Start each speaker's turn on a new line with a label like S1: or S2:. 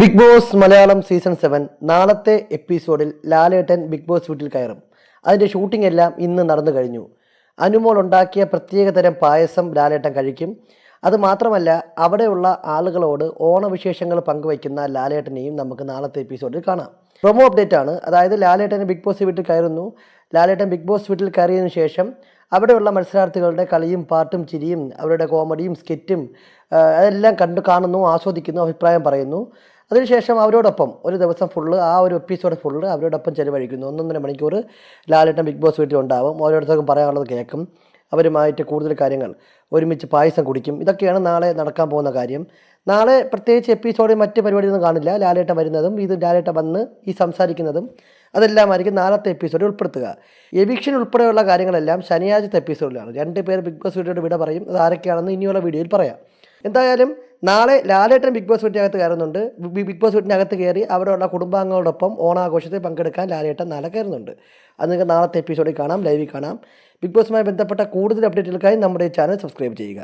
S1: Big boss Malayalam season 7 നാളത്തെ എപ്പിസോഡിൽ ലാലേട്ടൻ big boss വീട്ടിൽ കയറും. അതിൻ്റെ ഷൂട്ടിംഗ് എല്ലാം ഇന്ന് നടന്നു കഴിഞ്ഞു. അനുമോൾ ഉണ്ടാക്കിയ പ്രത്യേകതരം പായസം ലാലേട്ടൻ കഴിക്കും. അതുമാത്രമല്ല, അവിടെയുള്ള ആളുകളോട് ഓണവിശേഷങ്ങൾ പങ്കുവയ്ക്കുന്ന ലാലേട്ടനെയും നമുക്ക് നാളത്തെ എപ്പിസോഡിൽ കാണാം. പ്രൊമോ അപ്ഡേറ്റ് ആണ്. അതായത് ലാലേട്ടൻ ബിഗ് ബോസ് വീട്ടിൽ കയറുന്നു. ലാലേട്ടൻ ബിഗ് ബോസ് വീട്ടിൽ കയറിയതിനു ശേഷം അവിടെയുള്ള മത്സരാർത്ഥികളുടെ കളിയും പാട്ടും ചിരിയും അവരുടെ കോമഡിയും സ്കിറ്റും അതെല്ലാം കാണുന്നു, ആസ്വദിക്കുന്നു, അഭിപ്രായം പറയുന്നു. അതിനുശേഷം അവരോടൊപ്പം ഒരു ദിവസം ഫുള്ള്, ആ ഒരു എപ്പിസോഡ് ഫുള്ള് അവരോടൊപ്പം ചിലവഴിക്കുന്നു. 1.5 മണിക്കൂർ ലാലേട്ടൻ ബിഗ് ബോസ് വീട്ടിൽ ഉണ്ടാവും. ഓരോരുത്തർക്കും പറയാനുള്ളത് കേൾക്കും. അവരുമായിട്ട് കൂടുതൽ കാര്യങ്ങൾ, ഒരുമിച്ച് പായസം കുടിക്കും. ഇതൊക്കെയാണ് നാളെ നടക്കാൻ പോകുന്ന കാര്യം. നാളെ പ്രത്യേകിച്ച് എപ്പിസോഡിൽ മറ്റ് പരിപാടിയൊന്നും കാണില്ല. ലാലേട്ടൻ വരുന്നതും ലാലേട്ടൻ വന്ന് ഈ സംസാരിക്കുന്നതും അതെല്ലാമായിരിക്കും നാളത്തെ എപ്പിസോഡിൽ ഉൾപ്പെടുത്തുക. എവിക്ഷൻ ഉൾപ്പെടെയുള്ള കാര്യങ്ങളെല്ലാം ശനിയാഴ്ചത്തെ എപ്പിസോഡിലാണ്. 2 പേർ ബിഗ് ബോസ് വീട്ടിലോട്ട് വിട പറയും. അത് ആരൊക്കെയാണെന്ന് ഇനിയുള്ള വീഡിയോയിൽ പറയാം. എന്തായാലും നാളെ ലാലേട്ടൻ ബിഗ് ബോസ് വീട്ടിനകത്ത് കയറുന്നുണ്ട്. ബിഗ് ബോസ് വീട്ടിനകത്ത് കയറി അവിടെയുള്ള കുടുംബാംഗങ്ങളോടൊപ്പം ഓണാഘോഷത്തിൽ പങ്കെടുക്കാൻ ലാലേട്ടൻ നാളെ കയറുന്നുണ്ട്. അത് നിങ്ങൾക്ക് നാളത്തെ എപ്പിസോഡിൽ കാണാം, ലൈവിൽ കാണാം. ബിഗ് ബോസുമായി ബന്ധപ്പെട്ട കൂടുതൽ അപ്ഡേറ്റുകൾക്കായി നമ്മുടെ ചാനൽ സബ്സ്ക്രൈബ് ചെയ്യുക.